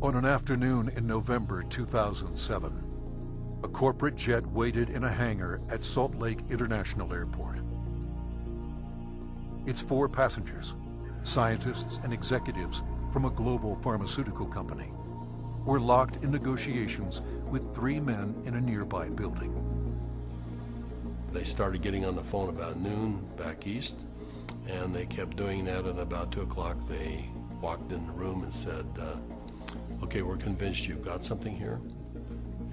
On an afternoon in November 2007, a corporate jet waited in a hangar at Salt Lake International Airport. Its 4 passengers, scientists and executives from a global pharmaceutical company, were locked in negotiations with 3 men in a nearby building. They started getting on the phone about noon back east, and they kept doing that, and about 2 o'clock they walked in the room and said, okay, we're convinced you've got something here,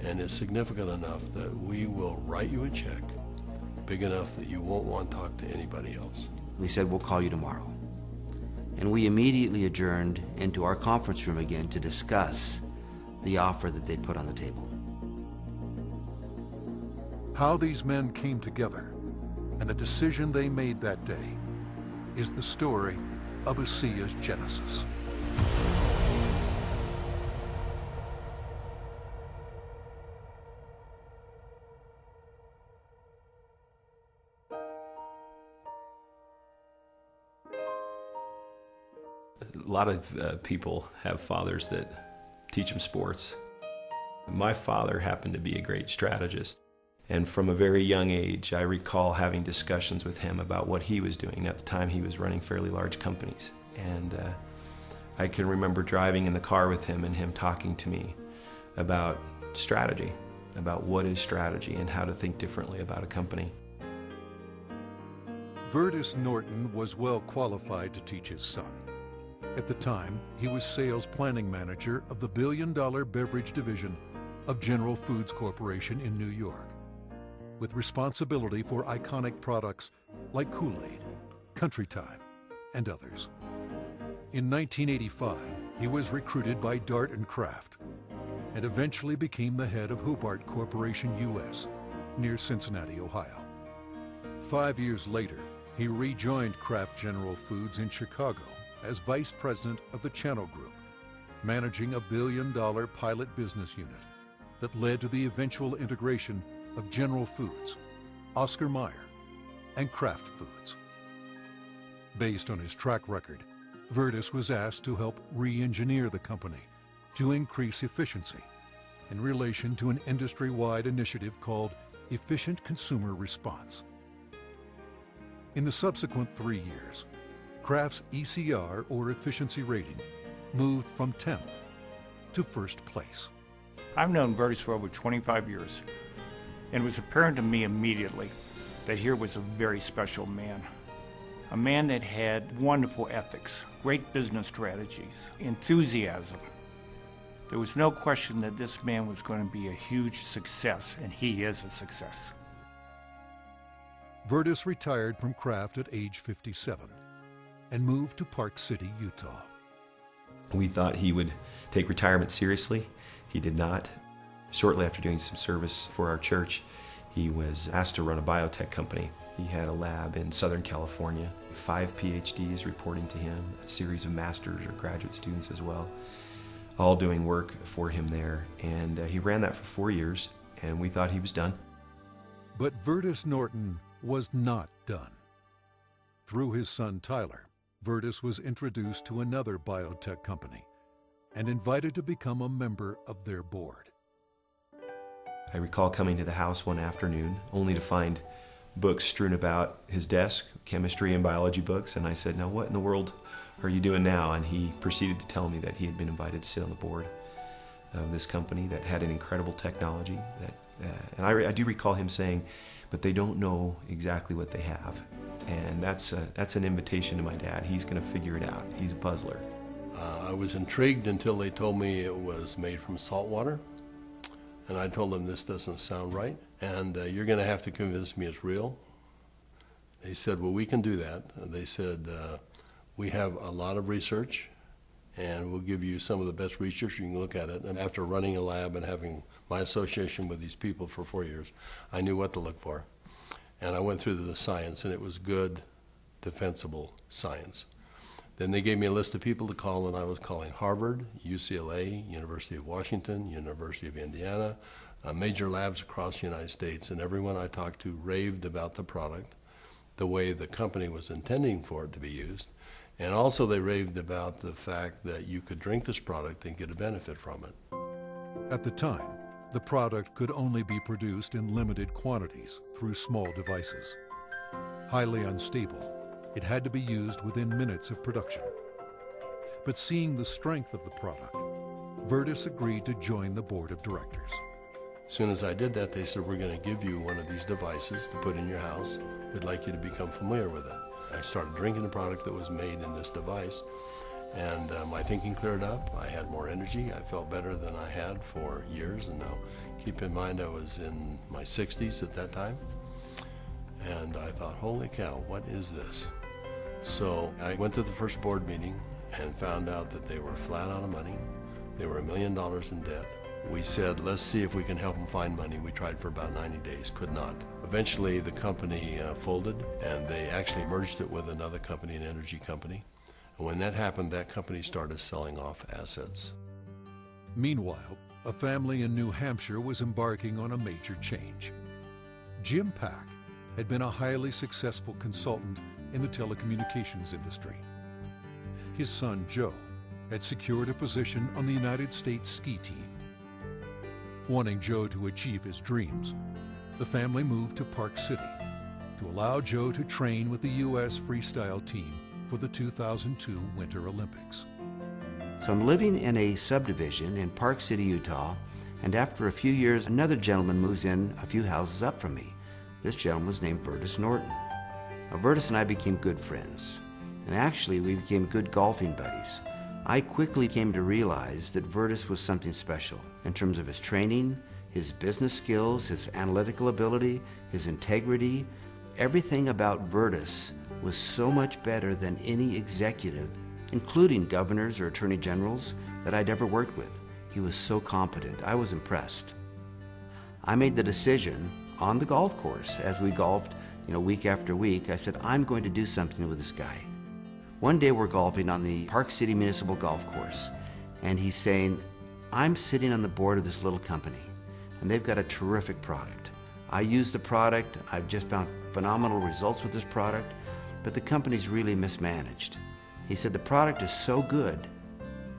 and it's significant enough that we will write you a check big enough that you won't want to talk to anybody else. We said, we'll call you tomorrow. And we immediately adjourned into our conference room again to discuss the offer that they'd put on the table. How these men came together and the decision they made that day is the story of ASEA's genesis. A lot of people have fathers that teach them sports. My father happened to be a great strategist, and from a very young age I recall having discussions with him about what he was doing. At the time he was running fairly large companies, and I can remember driving in the car with him and him talking to me about strategy, about what is strategy and how to think differently about a company. Virtus Norton was well qualified to teach his son. At the time, he was sales planning manager of the billion-dollar beverage division of General Foods Corporation in New York, with responsibility for iconic products like Kool-Aid, Country Time, and others. In 1985, he was recruited by Dart & Kraft and eventually became the head of Hobart Corporation US near Cincinnati, Ohio. 5 years later, he rejoined Kraft General Foods in Chicago as vice president of the Channel Group, managing a billion-dollar pilot business unit that led to the eventual integration of General Foods, Oscar Mayer, and Kraft Foods. Based on his track record, Virtus was asked to help re-engineer the company to increase efficiency in relation to an industry-wide initiative called Efficient Consumer Response. In the subsequent 3 years, Kraft's ECR, or efficiency rating, moved from 10th to 1st place. I've known Virtus for over 25 years, and it was apparent to me immediately that here was a very special man. A man that had wonderful ethics, great business strategies, enthusiasm. There was no question that this man was going to be a huge success, and he is a success. Virtus retired from Kraft at age 57 and moved to Park City, Utah. We thought he would take retirement seriously. He did not. Shortly after doing some service for our church, he was asked to run a biotech company. He had a lab in Southern California, 5 PhDs reporting to him, a series of master's or graduate students as well, all doing work for him there. And he ran that for 4 years, and we thought he was done. But Virtus Norton was not done. Through his son Tyler, Virtus was introduced to another biotech company and invited to become a member of their board. I recall coming to the house one afternoon only to find books strewn about his desk, chemistry and biology books, and I said, now what in the world are you doing now? And he proceeded to tell me that he had been invited to sit on the board of this company that had an incredible technology. And I do recall him saying, but they don't know exactly what they have. And that's an invitation to my dad. He's going to figure it out. He's a puzzler. I was intrigued until they told me it was made from salt water. And I told them this doesn't sound right, and you're going to have to convince me it's real. They said, well, we can do that. They said, we have a lot of research, and we'll give you some of the best research. You can look at it. And after running a lab and having my association with these people for 4 years, I knew what to look for. And I went through the science, and it was good, defensible science. Then they gave me a list of people to call, and I was calling Harvard, UCLA, University of Washington, University of Indiana, major labs across the United States, and everyone I talked to raved about the product, the way the company was intending for it to be used, And also they raved about the fact that you could drink this product and get a benefit from it. At the time, the product could only be produced in limited quantities through small devices. Highly unstable, it had to be used within minutes of production. But seeing the strength of the product, Virtus agreed to join the board of directors. As soon as I did that, they said, we're going to give you one of these devices to put in your house. We'd like you to become familiar with it. I started drinking the product that was made in this device, and my thinking cleared up. I had more energy. I felt better than I had for years, and now keep in mind I was in my 60s at that time. And I thought, holy cow, what is this? So I went to the first board meeting and found out that they were flat out of money. They were $1 million in debt. We said, let's see if we can help them find money. We tried for about 90 days, could not. Eventually the company folded, and they actually merged it with another company, an energy company. And when that happened, that company started selling off assets. Meanwhile, a family in New Hampshire was embarking on a major change. Jim Pack had been a highly successful consultant in the telecommunications industry. His son, Joe, had secured a position on the United States ski team. Wanting Joe to achieve his dreams, the family moved to Park City to allow Joe to train with the U.S. freestyle team for the 2002 Winter Olympics. So I'm living in a subdivision in Park City, Utah, and after a few years, another gentleman moves in a few houses up from me. This gentleman was named Virtus Norton. Now, Virtus and I became good friends, and actually we became good golfing buddies. I quickly came to realize that Virtus was something special in terms of his training, his business skills, his analytical ability, his integrity. Everything about Virtus was so much better than any executive, including governors or attorney generals, that I'd ever worked with. He was so competent. I was impressed. I made the decision on the golf course as we golfed, week after week. I said, I'm going to do something with this guy. One day we're golfing on the Park City Municipal Golf Course, and he's saying, I'm sitting on the board of this little company, and they've got a terrific product. I use the product. I've just found phenomenal results with this product, but the company's really mismanaged. He said, the product is so good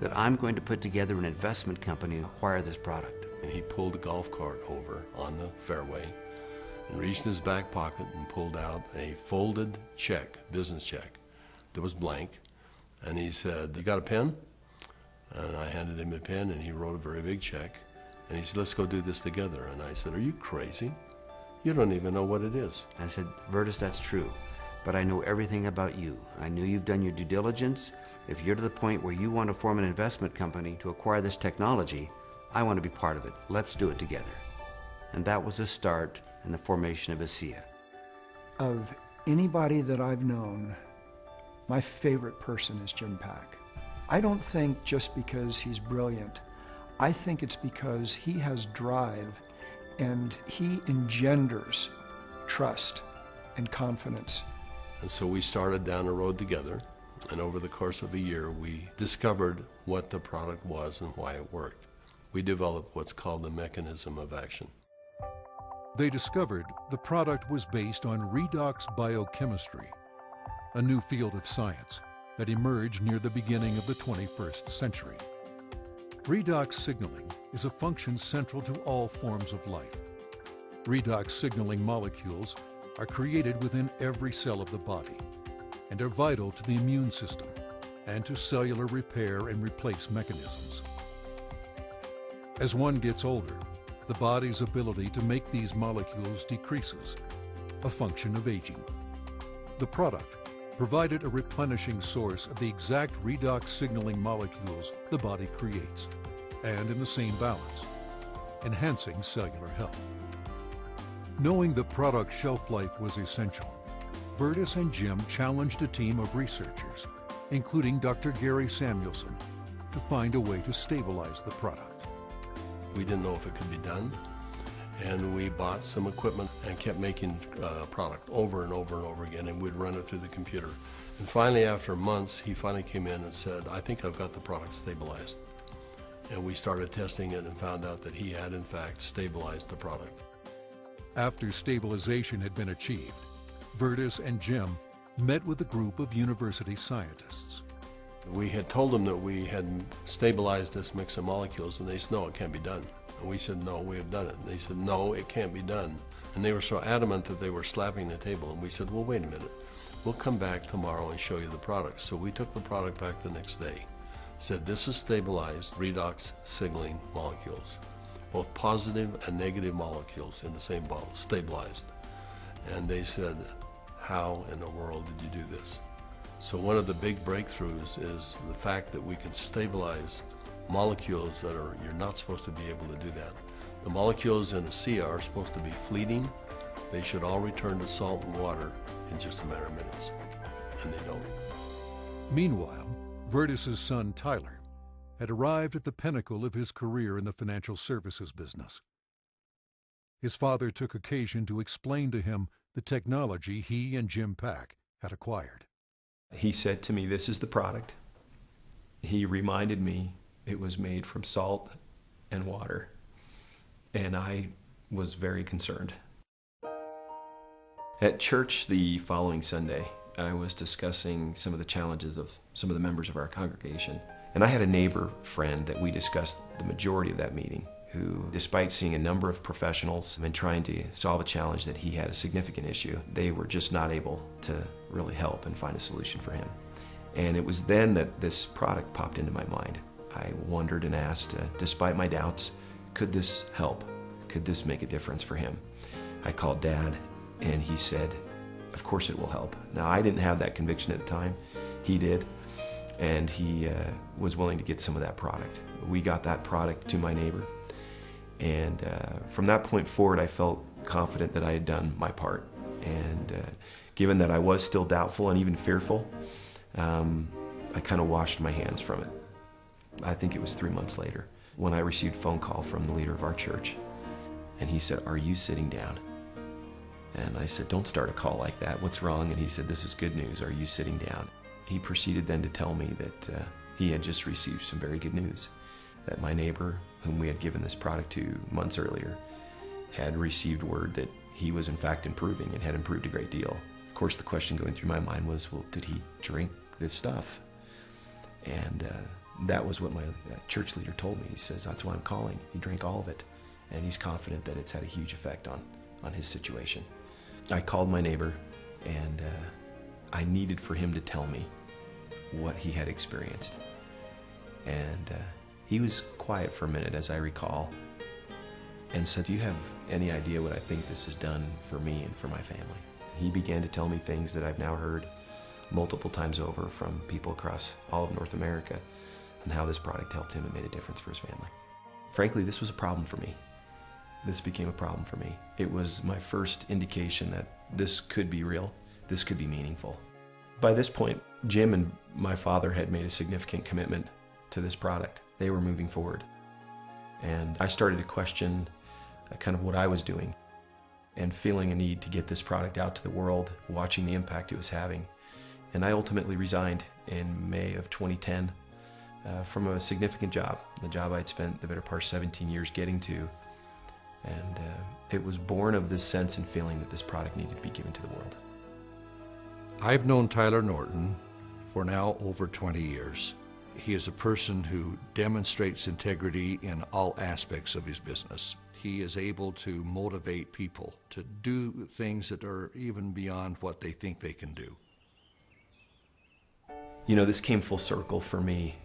that I'm going to put together an investment company and acquire this product. And he pulled a golf cart over on the fairway and reached in his back pocket and pulled out a folded check, business check, that was blank. And he said, you got a pen? And I handed him a pen, and he wrote a very big check. And he said, let's go do this together. And I said, are you crazy? You don't even know what it is. I said, Virtus, that's true, but I know everything about you. I know you've done your due diligence. If you're to the point where you want to form an investment company to acquire this technology, I want to be part of it. Let's do it together. And that was the start in the formation of ASEA. Of anybody that I've known, my favorite person is Jim Pack. I don't think just because he's brilliant. I think it's because he has drive and he engenders trust and confidence. And so we started down the road together, and over the course of a year, we discovered what the product was and why it worked. We developed what's called the mechanism of action. They discovered the product was based on redox biochemistry, a new field of science that emerged near the beginning of the 21st century. Redox signaling is a function central to all forms of life. Redox signaling molecules are created within every cell of the body and are vital to the immune system and to cellular repair and replace mechanisms. As one gets older, the body's ability to make these molecules decreases, a function of aging. The product provided a replenishing source of the exact redox signaling molecules the body creates, and in the same balance, enhancing cellular health. Knowing the product's shelf life was essential, Virtus and Jim challenged a team of researchers, including Dr. Gary Samuelson, to find a way to stabilize the product. We didn't know if it could be done, and we bought some equipment and kept making product over and over and over again, and we'd run it through the computer. And finally, after months, he finally came in and said, I think I've got the product stabilized. And we started testing it and found out that he had, in fact, stabilized the product. After stabilization had been achieved, Virtus and Jim met with a group of university scientists. We had told them that we had stabilized this mix of molecules, and they said, no, it can't be done. And we said, no, we have done it. And they said, no, it can't be done. And they were so adamant that they were slapping the table. And we said, well, wait a minute. We'll come back tomorrow and show you the product. So we took the product back the next day. Said, this is stabilized Redox Signaling molecules. Both positive and negative molecules in the same bottle, stabilized. And they said, how in the world did you do this? So one of the big breakthroughs is the fact that we can stabilize molecules that you're not supposed to be able to do that. The molecules in ASEA are supposed to be fleeting. They should all return to salt and water in just a matter of minutes, and they don't. Meanwhile, Vertus's son Tyler had arrived at the pinnacle of his career in the financial services business. His father took occasion to explain to him the technology he and Jim Pack had acquired. He said to me, this is the product. He reminded me it was made from salt and water, and I was very concerned. At church the following Sunday, I was discussing some of the challenges of some of the members of our congregation, and I had a neighbor friend that we discussed the majority of that meeting, who, despite seeing a number of professionals and trying to solve a challenge that he had a significant issue, they were just not able to really help and find a solution for him. And it was then that this product popped into my mind. I wondered and asked, despite my doubts, could this help? Could this make a difference for him? I called Dad, and he said, of course it will help. Now, I didn't have that conviction at the time. He did, and he was willing to get some of that product. We got that product to my neighbor. And from that point forward, I felt confident that I had done my part. And given that I was still doubtful and even fearful, I kind of washed my hands from it. I think it was 3 months later when I received a phone call from the leader of our church. And he said, are you sitting down? And I said, don't start a call like that. What's wrong? And he said, this is good news. Are you sitting down? He proceeded then to tell me that he had just received some very good news, that my neighbor, whom we had given this product to months earlier, had received word that he was in fact improving and had improved a great deal. Of course, the question going through my mind was, well, did he drink this stuff? And that was what my church leader told me. He says, that's why I'm calling. He drank all of it, and he's confident that it's had a huge effect on his situation. I called my neighbor, and I needed for him to tell me what he had experienced. And he was quiet for a minute, as I recall, and said, do you have any idea what I think this has done for me and for my family? He began to tell me things that I've now heard multiple times over from people across all of North America, and how this product helped him and made a difference for his family. Frankly, this was a problem for me. This became a problem for me. It was my first indication that this could be real, this could be meaningful. By this point, Jim and my father had made a significant commitment to this product. They were moving forward. And I started to question kind of what I was doing, and feeling a need to get this product out to the world, watching the impact it was having. And I ultimately resigned in May of 2010 from a significant job, the job I'd spent the better part of 17 years getting to. And it was born of this sense and feeling that this product needed to be given to the world. I've known Tyler Norton for now over 20 years. He is a person who demonstrates integrity in all aspects of his business. He is able to motivate people to do things that are even beyond what they think they can do. You know, this came full circle for me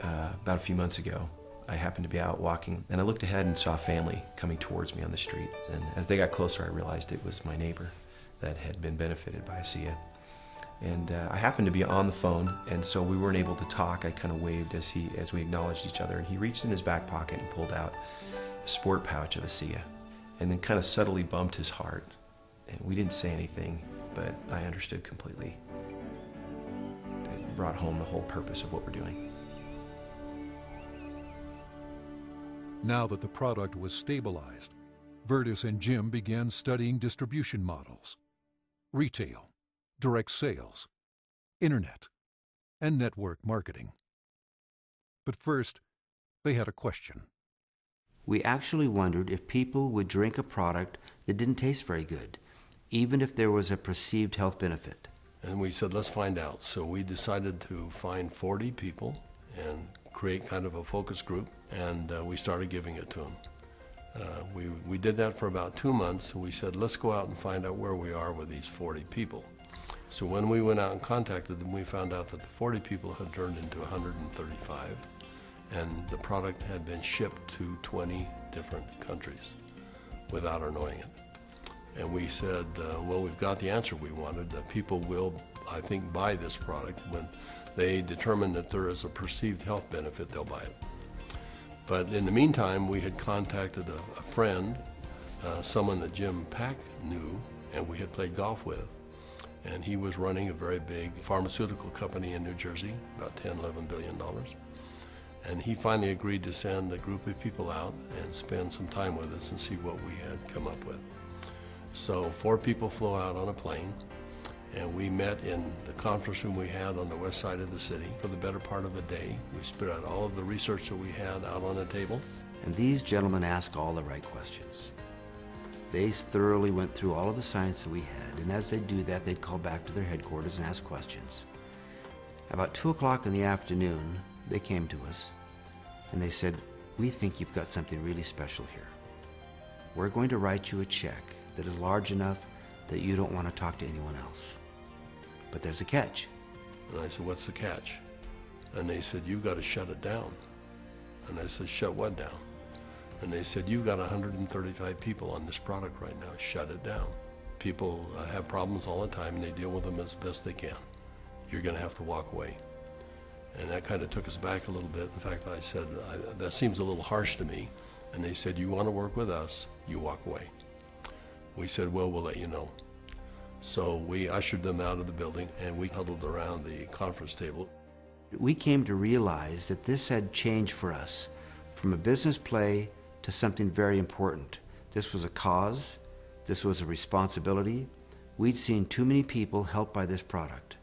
about a few months ago. I happened to be out walking, and I looked ahead and saw a family coming towards me on the street. And as they got closer, I realized it was my neighbor that had been benefited by ASEA. And I happened to be on the phone, and so we weren't able to talk. I kind of waved as we acknowledged each other, and he reached in his back pocket and pulled out a sport pouch of ASEA, and then kind of subtly bumped his heart. And we didn't say anything, but I understood completely. It brought home the whole purpose of what we're doing. Now that the product was stabilized, Vertus and Jim began studying distribution models, retail, direct sales, internet, and network marketing. But first, they had a question. We actually wondered if people would drink a product that didn't taste very good, even if there was a perceived health benefit. And we said, let's find out. So we decided to find 40 people and create kind of a focus group, and we started giving it to them. We did that for about 2 months, and we said, let's go out and find out where we are with these 40 people. So when we went out and contacted them, we found out that the 40 people had turned into 135, and the product had been shipped to 20 different countries without our knowing it. And we said, well, we've got the answer we wanted. That people will, I think, buy this product. When they determine that there is a perceived health benefit, they'll buy it. But in the meantime, we had contacted a friend, someone that Jim Pack knew and we had played golf with. And he was running a very big pharmaceutical company in New Jersey, about $10, $11 billion. And he finally agreed to send a group of people out and spend some time with us and see what we had come up with. So 4 people flew out on a plane, and we met in the conference room we had on the west side of the city for the better part of a day. We spread out all of the research that we had out on a table. And these gentlemen asked all the right questions. They thoroughly went through all of the science that we had, and as they do that, they'd call back to their headquarters and ask questions. About 2 o'clock in the afternoon, they came to us, and they said, we think you've got something really special here. We're going to write you a check that is large enough that you don't want to talk to anyone else. But there's a catch. And I said, what's the catch? And they said, you've got to shut it down. And I said, shut what down? And they said, you've got 135 people on this product right now, shut it down. People have problems all the time and they deal with them as best they can. You're going to have to walk away. And that kind of took us back a little bit. In fact, I said, that seems a little harsh to me. And they said, you want to work with us, you walk away. We said, well, we'll let you know. So we ushered them out of the building and we huddled around the conference table. We came to realize that this had changed for us from a business play to something very important. This was a cause, this was a responsibility. We'd seen too many people helped by this product.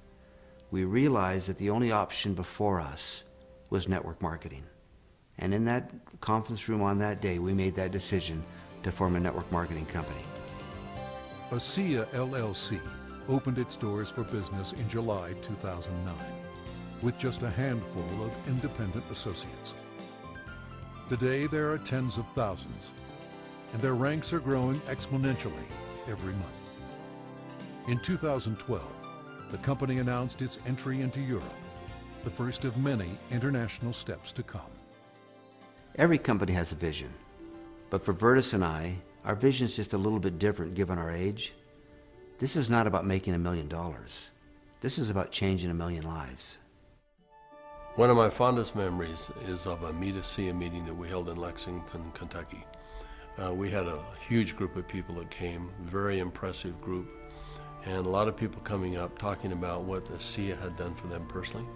We realized that the only option before us was network marketing. And in that conference room on that day, we made that decision to form a network marketing company. ASEA LLC opened its doors for business in July 2009 with just a handful of independent associates. Today there are tens of thousands, and their ranks are growing exponentially every month. In 2012, the company announced its entry into Europe, the first of many international steps to come. Every company has a vision, but for Vertus and I, our vision is just a little bit different given our age. This is not about making $1 million. This is about changing 1 million lives. One of my fondest memories is of a Meet ASEA meeting that we held in Lexington, Kentucky. We had a huge group of people that came, very impressive group, and a lot of people coming up talking about what ASEA had done for them personally.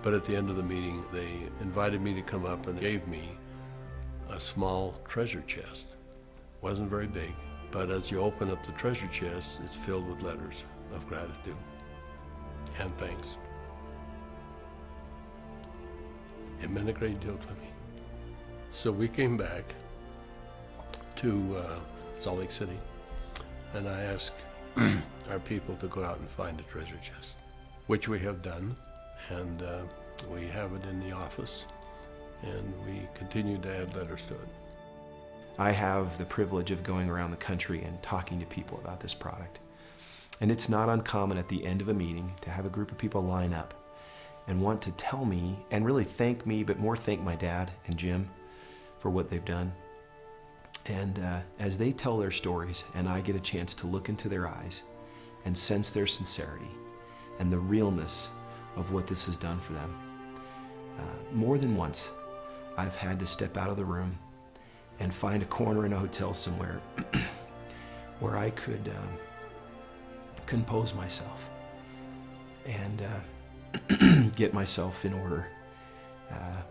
But at the end of the meeting, they invited me to come up and gave me a small treasure chest. Wasn't very big, but as you open up the treasure chest, it's filled with letters of gratitude and thanks. It meant a great deal to me. So we came back to Salt Lake City, and I asked our people to go out and find a treasure chest, which we have done, and we have it in the office, and we continue to add letters to it. I have the privilege of going around the country and talking to people about this product. And it's not uncommon at the end of a meeting to have a group of people line up and want to tell me and really thank me, but more thank my dad and Jim for what they've done. And as they tell their stories and I get a chance to look into their eyes and sense their sincerity and the realness of what this has done for them, more than once I've had to step out of the room and find a corner in a hotel somewhere where I could compose myself and get myself in order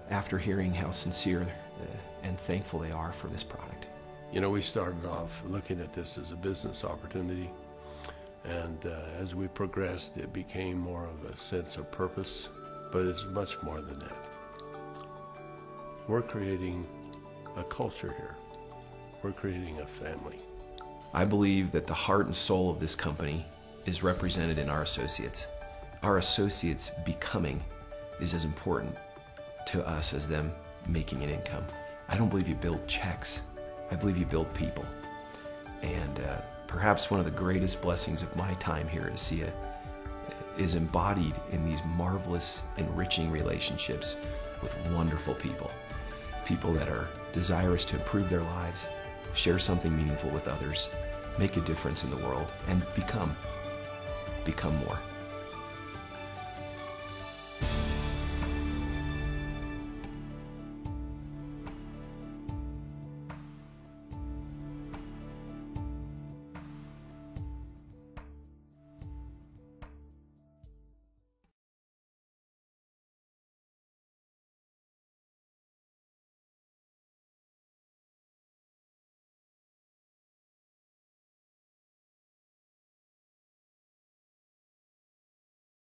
after hearing how sincere and thankful they are for this product. You know, we started off looking at this as a business opportunity, and as we progressed, it became more of a sense of purpose, but it's much more than that. We're creating a culture here. We're creating a family. I believe that the heart and soul of this company is represented in our associates. Our associates becoming is as important to us as them making an income. I don't believe you build checks. I believe you build people. And perhaps one of the greatest blessings of my time here at ASEA is embodied in these marvelous, enriching relationships with wonderful people. People that are desirous to improve their lives, share something meaningful with others, make a difference in the world, and become more.